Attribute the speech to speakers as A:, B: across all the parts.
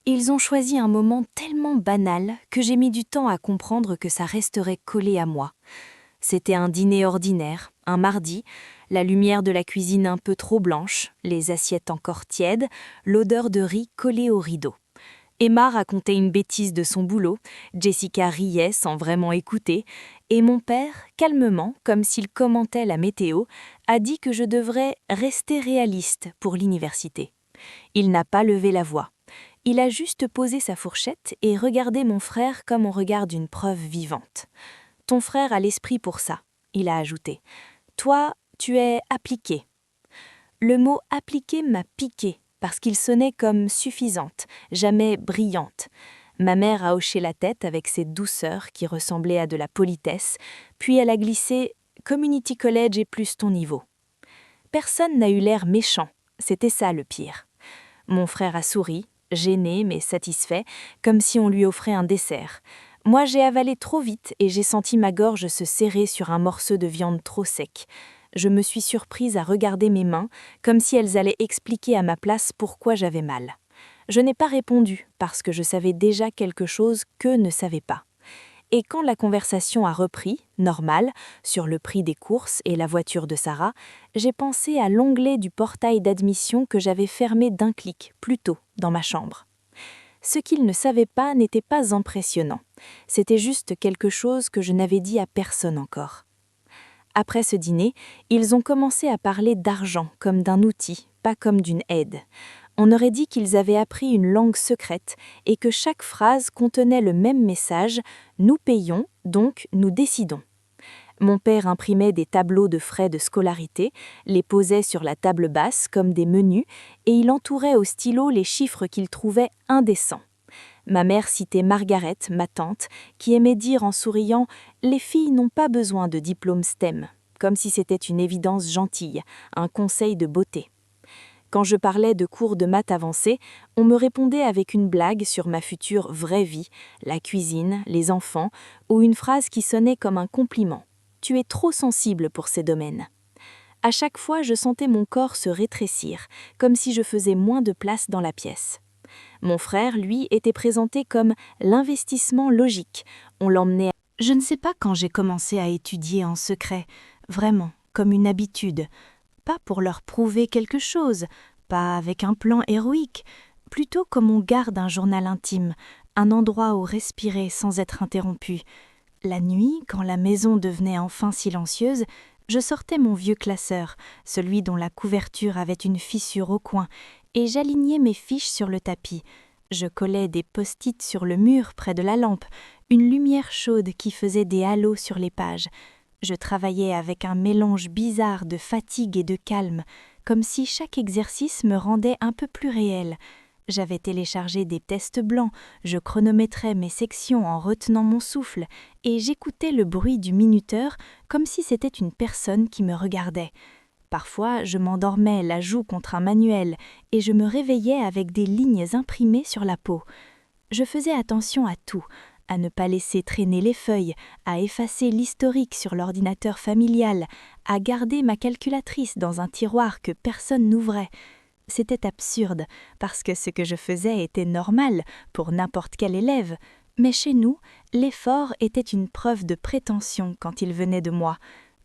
A: Ils ont choisi un moment tellement banal que j'ai mis du temps à comprendre que ça resterait collé à moi. C'était un dîner ordinaire, un mardi, la lumière de la cuisine un peu trop blanche, les assiettes encore tièdes, l'odeur de riz collée au rideau. Emma racontait une bêtise de son boulot, Jessica riait sans vraiment écouter, et mon père, calmement, comme s'il commentait la météo, a dit que je devrais rester réaliste pour l'université. Il n'a pas levé la voix. Il a juste posé sa fourchette et regardé mon frère comme on regarde une preuve vivante. « Ton frère a l'esprit pour ça », il a ajouté. « Toi, tu es appliqué. » Le mot « appliqué » m'a piqué parce qu'il sonnait comme suffisante, jamais brillante. Ma mère a hoché la tête avec cette douceur qui ressemblait à de la politesse, puis elle a glissé « Community College est plus ton niveau ». Personne n'a eu l'air méchant, c'était ça le pire. Mon frère a souri, gêné mais satisfait, comme si on lui offrait un dessert. Moi, j'ai avalé trop vite et j'ai senti ma gorge se serrer sur un morceau de viande trop sec. Je me suis surprise à regarder mes mains, comme si elles allaient expliquer à ma place pourquoi j'avais mal. Je n'ai pas répondu, parce que je savais déjà quelque chose qu'eux ne savaient pas. Et quand la conversation a repris, normale, sur le prix des courses et la voiture de Sarah, j'ai pensé à l'onglet du portail d'admission que j'avais fermé d'un clic, plus tôt, dans ma chambre. Ce qu'ils ne savaient pas n'était pas impressionnant. C'était juste quelque chose que je n'avais dit à personne encore. Après ce dîner, ils ont commencé à parler d'argent comme d'un outil, pas comme d'une aide. On aurait dit qu'ils avaient appris une langue secrète et que chaque phrase contenait le même message « Nous payons, donc nous décidons ». Mon père imprimait des tableaux de frais de scolarité, les posait sur la table basse comme des menus et il entourait au stylo les chiffres qu'il trouvait indécents. Ma mère citait Margaret, ma tante, qui aimait dire en souriant « Les filles n'ont pas besoin de diplôme STEM », comme si c'était une évidence gentille, un conseil de beauté. Quand je parlais de cours de maths avancés, on me répondait avec une blague sur ma future vraie vie, la cuisine, les enfants, ou une phrase qui sonnait comme un compliment. « Tu es trop sensible pour ces domaines ». À chaque fois, je sentais mon corps se rétrécir, comme si je faisais moins de place dans la pièce. Mon frère, lui, était présenté comme l'investissement logique. On l'emmenait à... Je ne sais pas quand j'ai commencé à étudier en secret, vraiment, comme une habitude. Pas pour leur prouver quelque chose, pas avec un plan héroïque, plutôt comme on garde un journal intime, un endroit où respirer sans être interrompu. La nuit, quand la maison devenait enfin silencieuse, je sortais mon vieux classeur, celui dont la couverture avait une fissure au coin, et j'alignais mes fiches sur le tapis. Je collais des post-it sur le mur près de la lampe, une lumière chaude qui faisait des halos sur les pages. Je travaillais avec un mélange bizarre de fatigue et de calme, comme si chaque exercice me rendait un peu plus réel. J'avais téléchargé des tests blancs, je chronométrais mes sections en retenant mon souffle, et j'écoutais le bruit du minuteur comme si c'était une personne qui me regardait. Parfois, je m'endormais la joue contre un manuel, et je me réveillais avec des lignes imprimées sur la peau. Je faisais attention à tout, à ne pas laisser traîner les feuilles, à effacer l'historique sur l'ordinateur familial, à garder ma calculatrice dans un tiroir que personne n'ouvrait. C'était absurde, parce que ce que je faisais était normal pour n'importe quel élève, mais chez nous, l'effort était une preuve de prétention quand il venait de moi.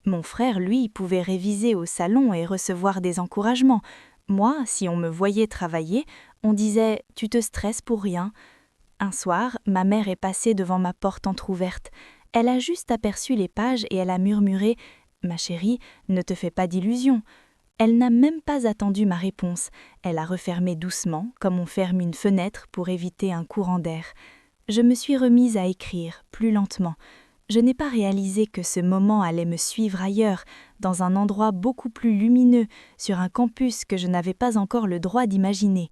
A: Mon frère, lui, pouvait réviser au salon et recevoir des encouragements. Moi, si on me voyait travailler, on disait « tu te stresses pour rien ». Un soir, ma mère est passée devant ma porte entr'ouverte. Elle a juste aperçu les pages et elle a murmuré « Ma chérie, ne te fais pas d'illusions ». Elle n'a même pas attendu ma réponse. Elle a refermé doucement, comme on ferme une fenêtre pour éviter un courant d'air. Je me suis remise à écrire, plus lentement. Je n'ai pas réalisé que ce moment allait me suivre ailleurs, dans un endroit beaucoup plus lumineux, sur un campus que je n'avais pas encore le droit d'imaginer.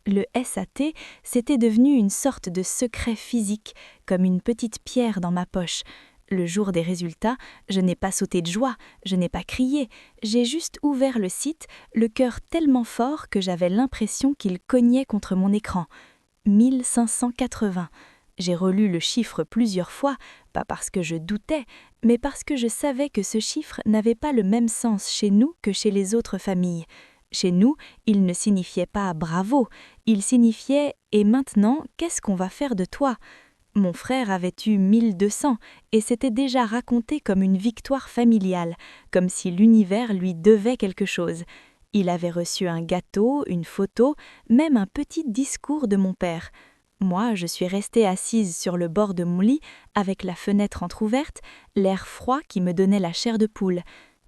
A: Le SAT, c'était devenu une sorte de secret physique, comme une petite pierre dans ma poche. Le jour des résultats, je n'ai pas sauté de joie, je n'ai pas crié, j'ai juste ouvert le site, le cœur tellement fort que j'avais l'impression qu'il cognait contre mon écran. 1580. J'ai relu le chiffre plusieurs fois, pas parce que je doutais, mais parce que je savais que ce chiffre n'avait pas le même sens chez nous que chez les autres familles. Chez nous, il ne signifiait pas bravo, il signifiait et maintenant, qu'est-ce qu'on va faire de toi? Mon frère avait eu 1200 et s'était déjà raconté comme une victoire familiale, comme si l'univers lui devait quelque chose. Il avait reçu un gâteau, une photo, même un petit discours de mon père. Moi, je suis restée assise sur le bord de mon lit, avec la fenêtre entr'ouverte, l'air froid qui me donnait la chair de poule.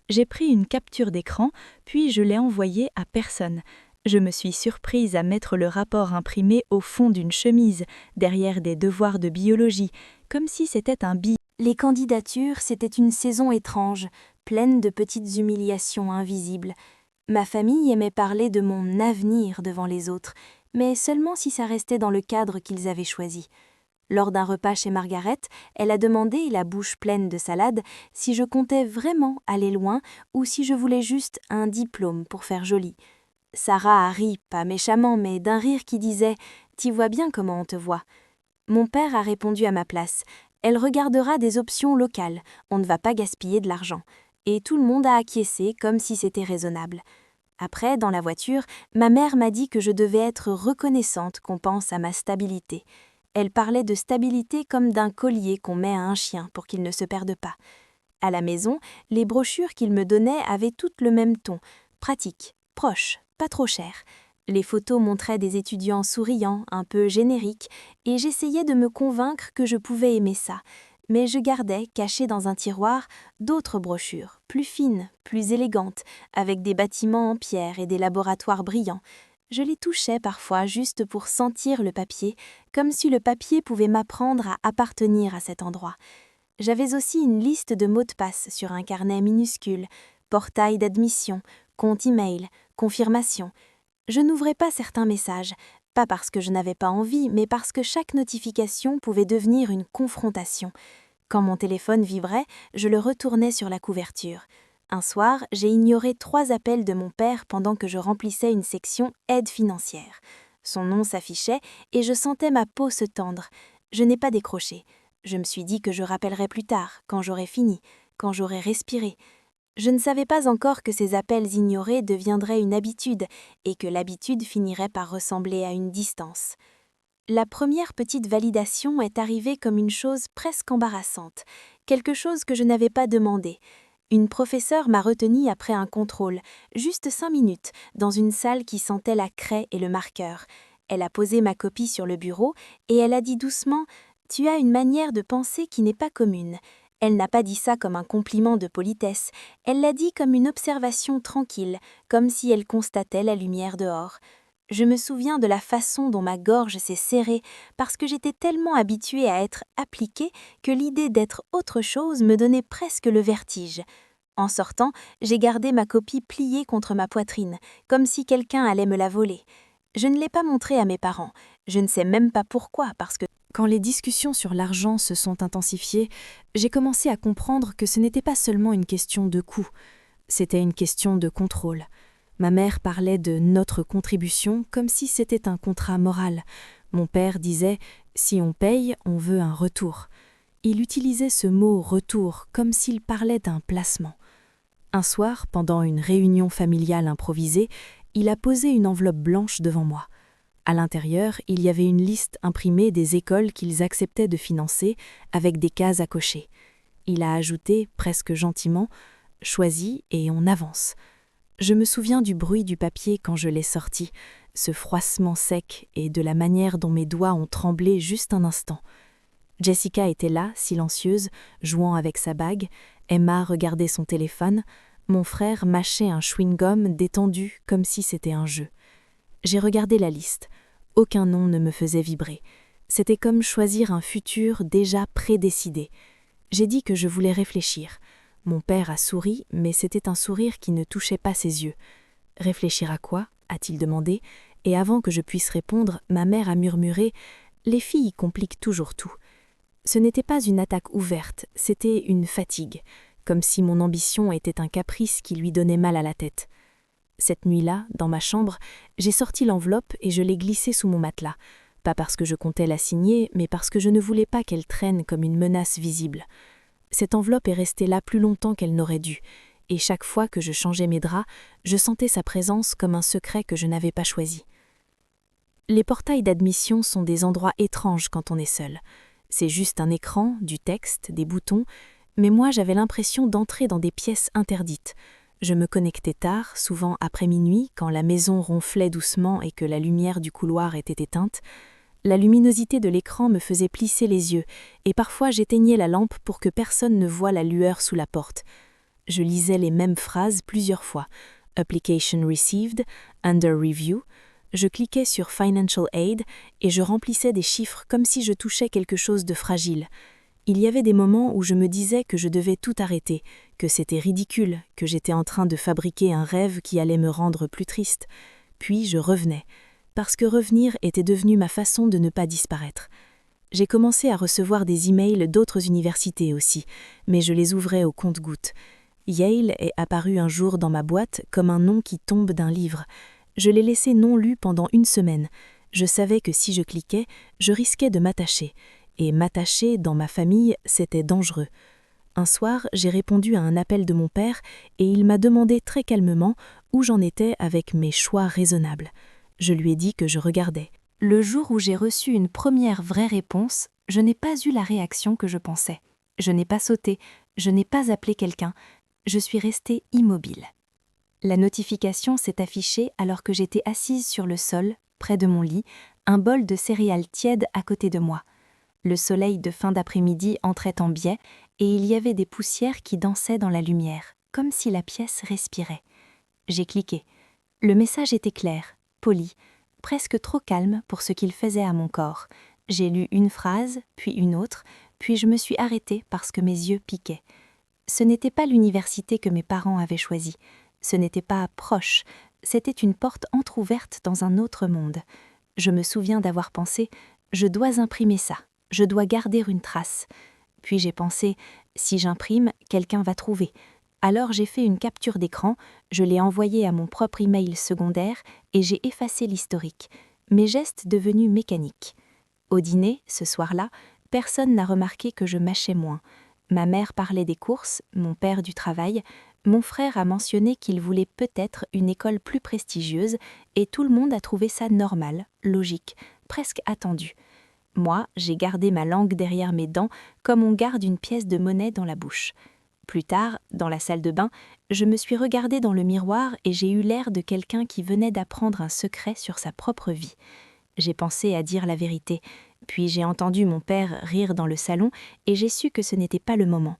A: J'ai pris une capture d'écran, puis je l'ai envoyée à personne. Je me suis surprise à mettre le rapport imprimé au fond d'une chemise, derrière des devoirs de biologie, comme si c'était un billet. Les candidatures, c'était une saison étrange, pleine de petites humiliations invisibles. Ma famille aimait parler de mon avenir devant les autres, mais seulement si ça restait dans le cadre qu'ils avaient choisi. Lors d'un repas chez Margaret, elle a demandé, la bouche pleine de salade, si je comptais vraiment aller loin ou si je voulais juste un diplôme pour faire joli. Sarah a ri, pas méchamment, mais d'un rire qui disait « Tu vois bien comment on te voit ». Mon père a répondu à ma place « Elle regardera des options locales, on ne va pas gaspiller de l'argent ». Et tout le monde a acquiescé comme si c'était raisonnable. Après, dans la voiture, ma mère m'a dit que je devais être reconnaissante qu'on pense à ma stabilité. Elle parlait de stabilité comme d'un collier qu'on met à un chien pour qu'il ne se perde pas. À la maison, les brochures qu'il me donnait avaient toutes le même ton, pratique, proche, pas trop cher. Les photos montraient des étudiants souriants, un peu génériques, et j'essayais de me convaincre que je pouvais aimer ça. Mais je gardais, cachées dans un tiroir, d'autres brochures, plus fines, plus élégantes, avec des bâtiments en pierre et des laboratoires brillants. Je les touchais parfois juste pour sentir le papier, comme si le papier pouvait m'apprendre à appartenir à cet endroit. J'avais aussi une liste de mots de passe sur un carnet minuscule, portail d'admission, compte e-mail, confirmation. Je n'ouvrais pas certains messages, pas parce que je n'avais pas envie, mais parce que chaque notification pouvait devenir une confrontation. Quand mon téléphone vibrait, je le retournais sur la couverture. Un soir, j'ai ignoré 3 appels de mon père pendant que je remplissais une section aide financière. Son nom s'affichait et je sentais ma peau se tendre. Je n'ai pas décroché. Je me suis dit que je rappellerais plus tard, quand j'aurais fini, quand j'aurais respiré. Je ne savais pas encore que ces appels ignorés deviendraient une habitude et que l'habitude finirait par ressembler à une distance. La première petite validation est arrivée comme une chose presque embarrassante, quelque chose que je n'avais pas demandé. Une professeure m'a retenue après un contrôle, juste 5 minutes, dans une salle qui sentait la craie et le marqueur. Elle a posé ma copie sur le bureau et elle a dit doucement « Tu as une manière de penser qui n'est pas commune ». Elle n'a pas dit ça comme un compliment de politesse, elle l'a dit comme une observation tranquille, comme si elle constatait la lumière dehors. Je me souviens de la façon dont ma gorge s'est serrée parce que j'étais tellement habituée à être appliquée que l'idée d'être autre chose me donnait presque le vertige. En sortant, j'ai gardé ma copie pliée contre ma poitrine, comme si quelqu'un allait me la voler. Je ne l'ai pas montrée à mes parents. Je ne sais même pas pourquoi, parce que quand les discussions sur l'argent se sont intensifiées, j'ai commencé à comprendre que ce n'était pas seulement une question de coût, c'était une question de contrôle. Ma mère parlait de notre contribution comme si c'était un contrat moral. Mon père disait « si on paye, on veut un retour ». Il utilisait ce mot « retour » comme s'il parlait d'un placement. Un soir, pendant une réunion familiale improvisée, il a posé une enveloppe blanche devant moi. À l'intérieur, il y avait une liste imprimée des écoles qu'ils acceptaient de financer, avec des cases à cocher. Il a ajouté, presque gentiment, « choisis et on avance ». Je me souviens du bruit du papier quand je l'ai sorti, ce froissement sec et de la manière dont mes doigts ont tremblé juste un instant. Jessica était là, silencieuse, jouant avec sa bague, Emma regardait son téléphone, mon frère mâchait un chewing-gum détendu comme si c'était un jeu. J'ai regardé la liste. Aucun nom ne me faisait vibrer. C'était comme choisir un futur déjà prédécidé. J'ai dit que je voulais réfléchir. Mon père a souri, mais c'était un sourire qui ne touchait pas ses yeux. « Réfléchir à quoi ?» a-t-il demandé, et avant que je puisse répondre, ma mère a murmuré « Les filles compliquent toujours tout ». Ce n'était pas une attaque ouverte, c'était une fatigue, comme si mon ambition était un caprice qui lui donnait mal à la tête. Cette nuit-là, dans ma chambre, j'ai sorti l'enveloppe et je l'ai glissée sous mon matelas, pas parce que je comptais la signer, mais parce que je ne voulais pas qu'elle traîne comme une menace visible. Cette enveloppe est restée là plus longtemps qu'elle n'aurait dû. et chaque fois que je changeais mes draps, je sentais sa présence comme un secret que je n'avais pas choisi. Les portails d'admission sont des endroits étranges quand on est seul. C'est juste un écran, du texte, des boutons, mais moi j'avais l'impression d'entrer dans des pièces interdites. Je me connectais tard, souvent après minuit, quand la maison ronflait doucement et que la lumière du couloir était éteinte. La luminosité de l'écran me faisait plisser les yeux, et parfois j'éteignais la lampe pour que personne ne voie la lueur sous la porte. Je lisais les mêmes phrases plusieurs fois. Application received, under review. Je cliquais sur Financial Aid et je remplissais des chiffres comme si je touchais quelque chose de fragile. Il y avait des moments où je me disais que je devais tout arrêter, que c'était ridicule, que j'étais en train de fabriquer un rêve qui allait me rendre plus triste. Puis je revenais, parce que revenir était devenu ma façon de ne pas disparaître. J'ai commencé à recevoir des emails d'autres universités aussi, mais je les ouvrais au compte-gouttes. Yale est apparu un jour dans ma boîte comme un nom qui tombe d'un livre. Je l'ai laissé non lu pendant 1 semaine. Je savais que si je cliquais, je risquais de m'attacher. Et m'attacher, dans ma famille, c'était dangereux. Un soir, j'ai répondu à un appel de mon père et il m'a demandé très calmement où j'en étais avec mes choix raisonnables. Je lui ai dit que je regardais. Le jour où j'ai reçu une première vraie réponse, je n'ai pas eu la réaction que je pensais. Je n'ai pas sauté, je n'ai pas appelé quelqu'un. Je suis restée immobile. La notification s'est affichée alors que j'étais assise sur le sol, près de mon lit, un bol de céréales tièdes à côté de moi. Le soleil de fin d'après-midi entrait en biais et il y avait des poussières qui dansaient dans la lumière, comme si la pièce respirait. J'ai cliqué. Le message était clair, poli, presque trop calme pour ce qu'il faisait à mon corps. J'ai lu une phrase, puis une autre, puis je me suis arrêtée parce que mes yeux piquaient. Ce n'était pas l'université que mes parents avaient choisie. Ce n'était pas proche, c'était une porte entr'ouverte dans un autre monde. Je me souviens d'avoir pensé « je dois imprimer ça, je dois garder une trace ». Puis j'ai pensé « si j'imprime, quelqu'un va trouver ». Alors j'ai fait une capture d'écran, je l'ai envoyée à mon propre email secondaire et j'ai effacé l'historique. Mes gestes devenus mécaniques. Au dîner, ce soir-là, personne n'a remarqué que je mâchais moins. Ma mère parlait des courses, mon père du travail. Mon frère a mentionné qu'il voulait peut-être une école plus prestigieuse et tout le monde a trouvé ça normal, logique, presque attendu. Moi, j'ai gardé ma langue derrière mes dents comme on garde une pièce de monnaie dans la bouche. Plus tard, dans la salle de bain, je me suis regardée dans le miroir et j'ai eu l'air de quelqu'un qui venait d'apprendre un secret sur sa propre vie. J'ai pensé à dire la vérité, puis j'ai entendu mon père rire dans le salon et j'ai su que ce n'était pas le moment.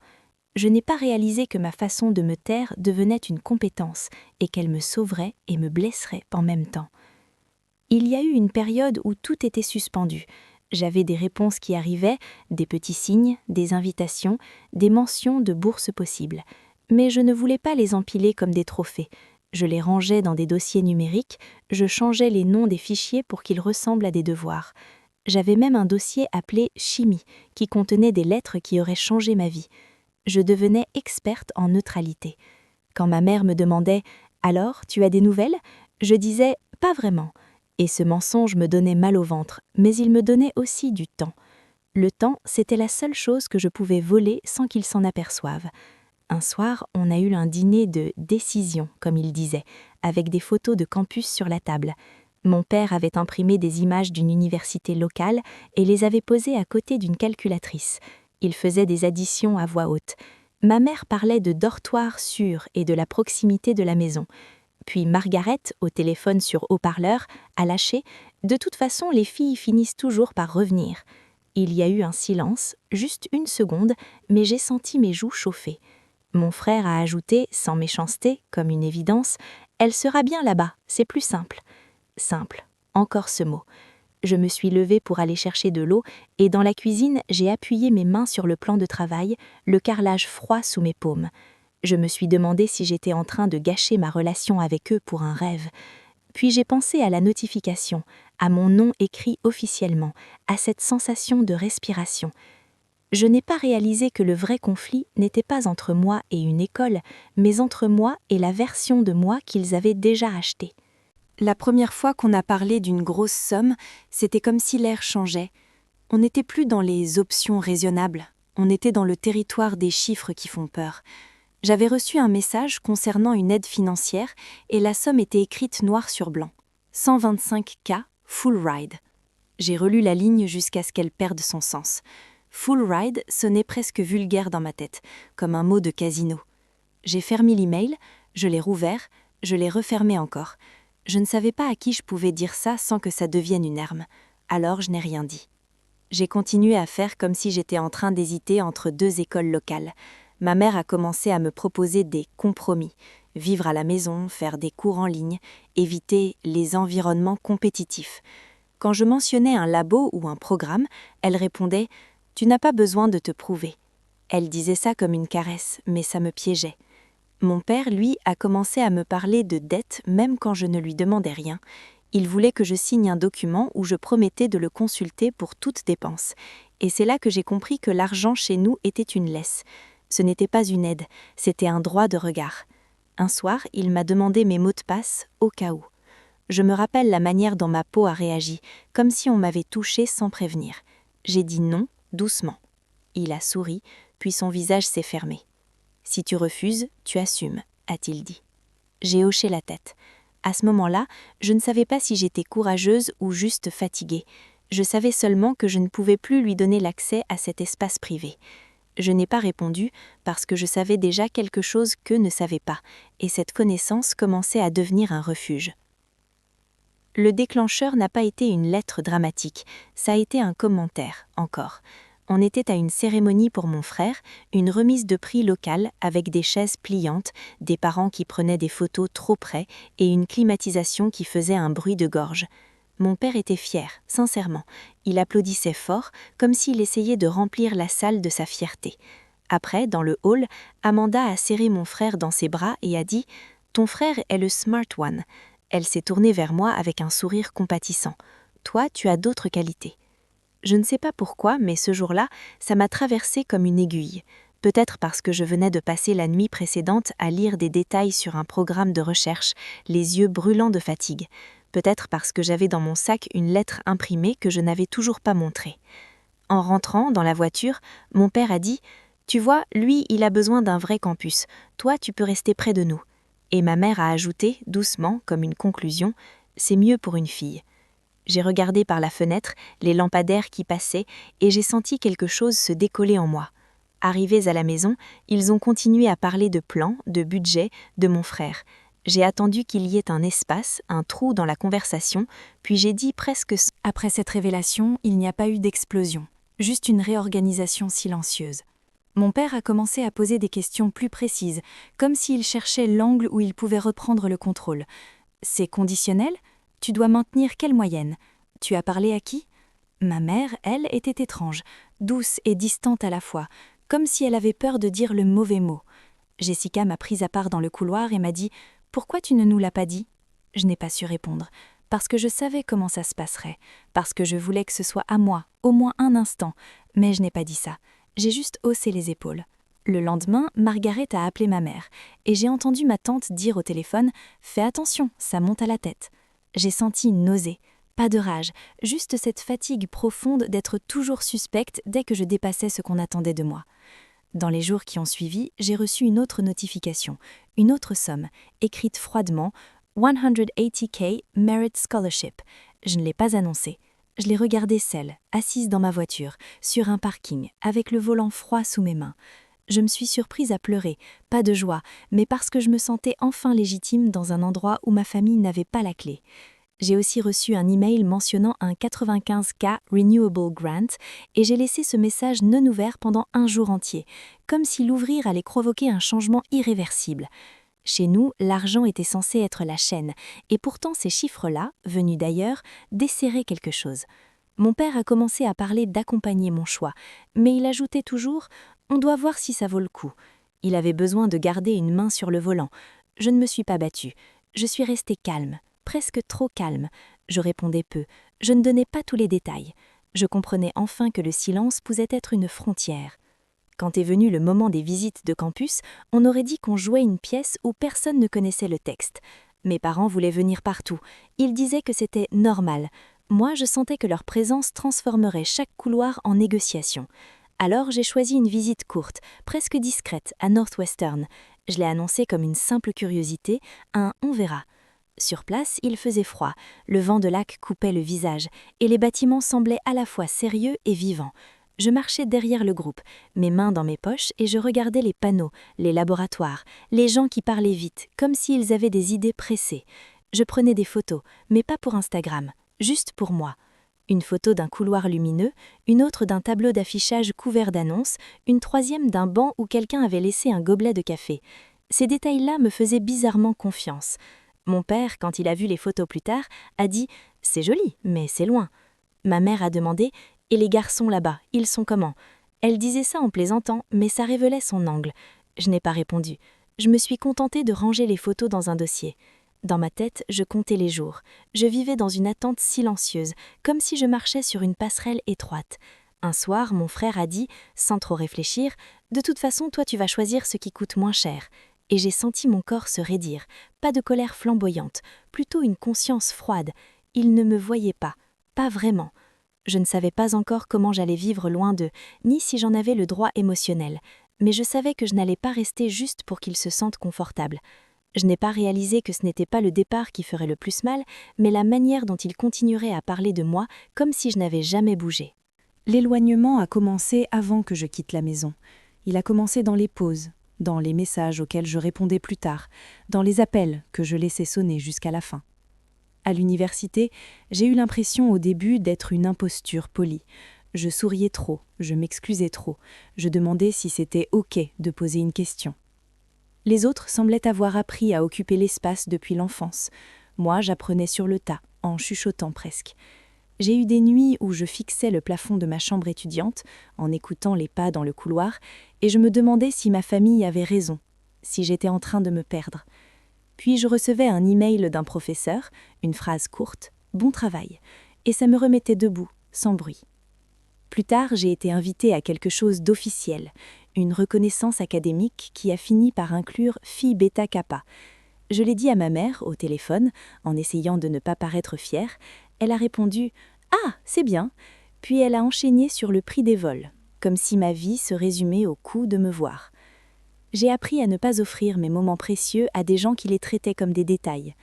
A: Je n'ai pas réalisé que ma façon de me taire devenait une compétence et qu'elle me sauverait et me blesserait en même temps. Il y a eu une période où tout était suspendu. J'avais des réponses qui arrivaient, des petits signes, des invitations, des mentions de bourses possibles. Mais je ne voulais pas les empiler comme des trophées. Je les rangeais dans des dossiers numériques, je changeais les noms des fichiers pour qu'ils ressemblent à des devoirs. J'avais même un dossier appelé « Chimie » qui contenait des lettres qui auraient changé ma vie. Je devenais experte en neutralité. Quand ma mère me demandait « Alors, tu as des nouvelles ?» je disais « Pas vraiment ». Et ce mensonge me donnait mal au ventre, mais il me donnait aussi du temps. Le temps, c'était la seule chose que je pouvais voler sans qu'ils s'en aperçoivent. Un soir, on a eu un dîner de « décision », comme il disait, avec des photos de campus sur la table. Mon père avait imprimé des images d'une université locale et les avait posées à côté d'une calculatrice. Il faisait des additions à voix haute. Ma mère parlait de dortoirs sûrs et de la proximité de la maison. Puis Margaret, au téléphone sur haut-parleur, a lâché « De toute façon, les filles finissent toujours par revenir ». Il y a eu un silence, juste 1 seconde, mais j'ai senti mes joues chauffer. Mon frère a ajouté, sans méchanceté, comme une évidence « Elle sera bien là-bas, c'est plus simple ». Simple, encore ce mot. Je me suis levée pour aller chercher de l'eau et dans la cuisine, j'ai appuyé mes mains sur le plan de travail, le carrelage froid sous mes paumes. Je me suis demandé si j'étais en train de gâcher ma relation avec eux pour un rêve. Puis j'ai pensé à la notification, à mon nom écrit officiellement, à cette sensation de respiration. Je n'ai pas réalisé que le vrai conflit n'était pas entre moi et une école, mais entre moi et la version de moi qu'ils avaient déjà achetée. La première fois qu'on a parlé d'une grosse somme, c'était comme si l'air changeait. On n'était plus dans les options raisonnables, on était dans le territoire des chiffres qui font peur. J'avais reçu un message concernant une aide financière et la somme était écrite noir sur blanc. 125K, full ride. J'ai relu la ligne jusqu'à ce qu'elle perde son sens. Full ride sonnait presque vulgaire dans ma tête, comme un mot de casino. J'ai fermé l'email, je l'ai rouvert, je l'ai refermé encore. Je ne savais pas à qui je pouvais dire ça sans que ça devienne une arme. Alors je n'ai rien dit. J'ai continué à faire comme si j'étais en train d'hésiter entre deux écoles locales. Ma mère a commencé à me proposer des compromis. Vivre à la maison, faire des cours en ligne, éviter les environnements compétitifs. Quand je mentionnais un labo ou un programme, elle répondait « Tu n'as pas besoin de te prouver ». Elle disait ça comme une caresse, mais ça me piégeait. Mon père, lui, a commencé à me parler de dettes même quand je ne lui demandais rien. Il voulait que je signe un document où je promettais de le consulter pour toute dépense. Et c'est là que j'ai compris que l'argent chez nous était une laisse. Ce n'était pas une aide, c'était un droit de regard. Un soir, il m'a demandé mes mots de passe au cas où. Je me rappelle la manière dont ma peau a réagi, comme si on m'avait touchée sans prévenir. J'ai dit non, doucement. Il a souri, puis son visage s'est fermé. « Si tu refuses, tu assumes », a-t-il dit. J'ai hoché la tête. À ce moment-là, je ne savais pas si j'étais courageuse ou juste fatiguée. Je savais seulement que je ne pouvais plus lui donner l'accès à cet espace privé. Je n'ai pas répondu parce que je savais déjà quelque chose qu'eux ne savaient pas, et cette connaissance commençait à devenir un refuge. Le déclencheur n'a pas été une lettre dramatique, ça a été un commentaire, encore. On était à une cérémonie pour mon frère, une remise de prix locale avec des chaises pliantes, des parents qui prenaient des photos trop près et une climatisation qui faisait un bruit de gorge. Mon père était fier, sincèrement. Il applaudissait fort, comme s'il essayait de remplir la salle de sa fierté. Après, dans le hall, Amanda a serré mon frère dans ses bras et a dit « Ton frère est le smart one ». Elle s'est tournée vers moi avec un sourire compatissant. « Toi, tu as d'autres qualités. » Je ne sais pas pourquoi, mais ce jour-là, ça m'a traversée comme une aiguille. Peut-être parce que je venais de passer la nuit précédente à lire des détails sur un programme de recherche, les yeux brûlants de fatigue. Peut-être parce que j'avais dans mon sac une lettre imprimée que je n'avais toujours pas montrée. En rentrant dans la voiture, mon père a dit « Tu vois, lui, il a besoin d'un vrai campus. Toi, tu peux rester près de nous. » Et ma mère a ajouté, doucement, comme une conclusion, « C'est mieux pour une fille. » J'ai regardé par la fenêtre, les lampadaires qui passaient, et j'ai senti quelque chose se décoller en moi. Arrivés à la maison, ils ont continué à parler de plans, de budget, de mon frère. J'ai attendu qu'il y ait un espace, un trou dans la conversation, puis j'ai dit presque... Après cette révélation, il n'y a pas eu d'explosion, juste une réorganisation silencieuse. Mon père a commencé à poser des questions plus précises, comme s'il cherchait l'angle où il pouvait reprendre le contrôle. C'est conditionnel ? Tu dois maintenir quelle moyenne ? Tu as parlé à qui ? Ma mère, elle, était étrange, douce et distante à la fois, comme si elle avait peur de dire le mauvais mot. Jessica m'a prise à part dans le couloir et m'a dit « Pourquoi tu ne nous l'as pas dit ?» Je n'ai pas su répondre, parce que je savais comment ça se passerait, parce que je voulais que ce soit à moi, au moins un instant, mais je n'ai pas dit ça. J'ai juste haussé les épaules. Le lendemain, Margaret a appelé ma mère, et j'ai entendu ma tante dire au téléphone « Fais attention, ça monte à la tête ». J'ai senti une nausée, pas de rage, juste cette fatigue profonde d'être toujours suspecte dès que je dépassais ce qu'on attendait de moi. Dans les jours qui ont suivi, j'ai reçu une autre notification, une autre somme, écrite froidement « 180K Merit Scholarship ». Je ne l'ai pas annoncée. Je l'ai regardée seule, assise dans ma voiture, sur un parking, avec le volant froid sous mes mains. Je me suis surprise à pleurer, pas de joie, mais parce que je me sentais enfin légitime dans un endroit où ma famille n'avait pas la clé. J'ai aussi reçu un email mentionnant un 95K Renewable Grant et j'ai laissé ce message non ouvert pendant un jour entier, comme si l'ouvrir allait provoquer un changement irréversible. Chez nous, l'argent était censé être la chaîne, et pourtant ces chiffres-là, venus d'ailleurs, desserraient quelque chose. Mon père a commencé à parler d'accompagner mon choix, mais il ajoutait toujours « On doit voir si ça vaut le coup ». Il avait besoin de garder une main sur le volant. Je ne me suis pas battue. Je suis restée calme, presque trop calme. Je répondais peu. Je ne donnais pas tous les détails. Je comprenais enfin que le silence pouvait être une frontière. Quand est venu le moment des visites de campus, on aurait dit qu'on jouait une pièce où personne ne connaissait le texte. Mes parents voulaient venir partout. Ils disaient que c'était normal. Moi, je sentais que leur présence transformerait chaque couloir en négociation. Alors j'ai choisi une visite courte, presque discrète, à Northwestern. Je l'ai annoncé comme une simple curiosité, un « on verra ». Sur place, il faisait froid, le vent de lac coupait le visage, et les bâtiments semblaient à la fois sérieux et vivants. Je marchais derrière le groupe, mes mains dans mes poches, et je regardais les panneaux, les laboratoires, les gens qui parlaient vite, comme s'ils avaient des idées pressées. Je prenais des photos, mais pas pour Instagram, juste pour moi. Une photo d'un couloir lumineux, une autre d'un tableau d'affichage couvert d'annonces, une troisième d'un banc où quelqu'un avait laissé un gobelet de café. Ces détails-là me faisaient bizarrement confiance. Mon père, quand il a vu les photos plus tard, a dit « C'est joli, mais c'est loin ». Ma mère a demandé « Et les garçons là-bas, ils sont comment ?» Elle disait ça en plaisantant, mais ça révélait son angle. Je n'ai pas répondu. Je me suis contentée de ranger les photos dans un dossier. Dans ma tête, je comptais les jours. Je vivais dans une attente silencieuse, comme si je marchais sur une passerelle étroite. Un soir, mon frère a dit, sans trop réfléchir, « De toute façon, toi tu vas choisir ce qui coûte moins cher ». Et j'ai senti mon corps se raidir. Pas de colère flamboyante, plutôt une conscience froide. Il ne me voyait pas vraiment. Je ne savais pas encore comment j'allais vivre loin d'eux, ni si j'en avais le droit émotionnel. Mais je savais que je n'allais pas rester juste pour qu'ils se sentent confortables. Je n'ai pas réalisé que ce n'était pas le départ qui ferait le plus mal, mais la manière dont ils continueraient à parler de moi comme si je n'avais jamais bougé.
B: L'éloignement a commencé avant que je quitte la maison. Il a commencé dans les pauses, dans les messages auxquels je répondais plus tard, dans les appels que je laissais sonner jusqu'à la fin. À l'université, j'ai eu l'impression au début d'être une imposture polie. Je souriais trop, je m'excusais trop, je demandais si c'était OK de poser une question. Les autres semblaient avoir appris à occuper l'espace depuis l'enfance. Moi, j'apprenais sur le tas, en chuchotant presque. J'ai eu des nuits où je fixais le plafond de ma chambre étudiante, en écoutant les pas dans le couloir, et je me demandais si ma famille avait raison, si j'étais en train de me perdre. Puis je recevais un email d'un professeur, une phrase courte, « Bon travail », et ça me remettait debout, sans bruit. Plus tard, j'ai été invitée à quelque chose d'officiel, une reconnaissance académique qui a fini par inclure Phi Beta Kappa. Je l'ai dit à ma mère au téléphone, en essayant de ne pas paraître fière. Elle a répondu « Ah, c'est bien !» Puis elle a enchaîné sur le prix des vols, comme si ma vie se résumait au coût de me voir. J'ai appris à ne pas offrir mes moments précieux à des gens qui les traitaient comme des détails.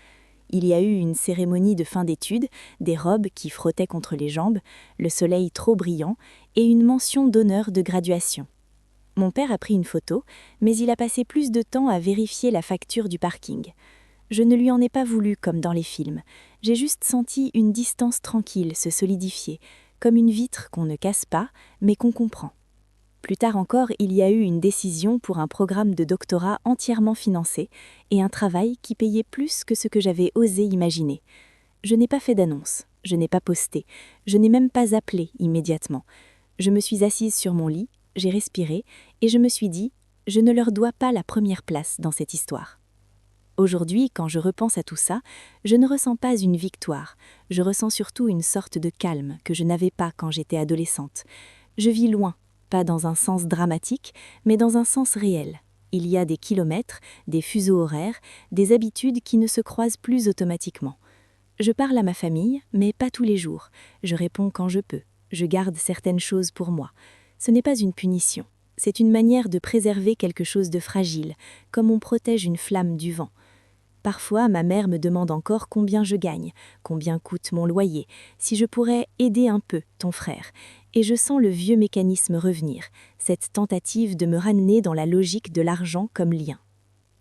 B: Il y a eu une cérémonie de fin d'études, des robes qui frottaient contre les jambes, le soleil trop brillant et une mention d'honneur de graduation. Mon père a pris une photo, mais il a passé plus de temps à vérifier la facture du parking. Je ne lui en ai pas voulu comme dans les films. J'ai juste senti une distance tranquille se solidifier, comme une vitre qu'on ne casse pas, mais qu'on comprend. Plus tard encore, il y a eu une décision pour un programme de doctorat entièrement financé et un travail qui payait plus que ce que j'avais osé imaginer. Je n'ai pas fait d'annonce, je n'ai pas posté, je n'ai même pas appelé immédiatement. Je me suis assise sur mon lit, j'ai respiré et je me suis dit « Je ne leur dois pas la première place dans cette histoire ». Aujourd'hui, quand je repense à tout ça, je ne ressens pas une victoire, je ressens surtout une sorte de calme que je n'avais pas quand j'étais adolescente. Je vis loin. Pas dans un sens dramatique, mais dans un sens réel. Il y a des kilomètres, des fuseaux horaires, des habitudes qui ne se croisent plus automatiquement. Je parle à ma famille, mais pas tous les jours. Je réponds quand je peux. Je garde certaines choses pour moi. Ce n'est pas une punition. C'est une manière de préserver quelque chose de fragile, comme on protège une flamme du vent. Parfois, ma mère me demande encore combien je gagne, combien coûte mon loyer, si je pourrais aider un peu ton frère. Et je sens le vieux mécanisme revenir, cette tentative de me ramener dans la logique de l'argent comme lien.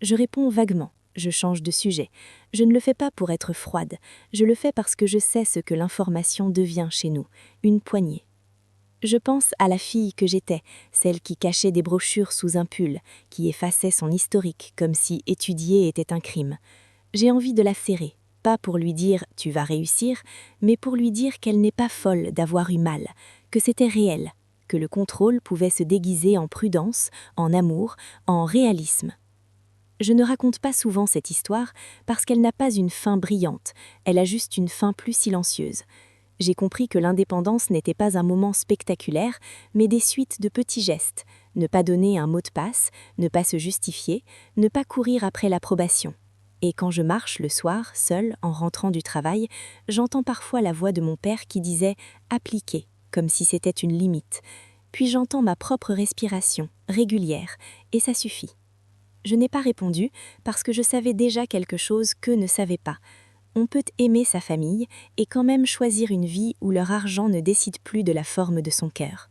B: Je réponds vaguement, je change de sujet. Je ne le fais pas pour être froide, je le fais parce que je sais ce que l'information devient chez nous, une poignée. Je pense à la fille que j'étais, celle qui cachait des brochures sous un pull, qui effaçait son historique comme si étudier était un crime. J'ai envie de la serrer, pas pour lui dire « tu vas réussir », mais pour lui dire qu'elle n'est pas folle d'avoir eu mal, que c'était réel, que le contrôle pouvait se déguiser en prudence, en amour, en réalisme. Je ne raconte pas souvent cette histoire parce qu'elle n'a pas une fin brillante, elle a juste une fin plus silencieuse. J'ai compris que l'indépendance n'était pas un moment spectaculaire, mais des suites de petits gestes. Ne pas donner un mot de passe, ne pas se justifier, ne pas courir après l'approbation. Et quand je marche le soir, seule, en rentrant du travail, j'entends parfois la voix de mon père qui disait « appliquer », comme si c'était une limite.
A: puis j'entends ma propre respiration, régulière, et ça suffit. Je n'ai pas répondu parce que je savais déjà quelque chose qu'eux ne savaient pas. On peut aimer sa famille et quand même choisir une vie où leur argent ne décide plus de la forme de son cœur.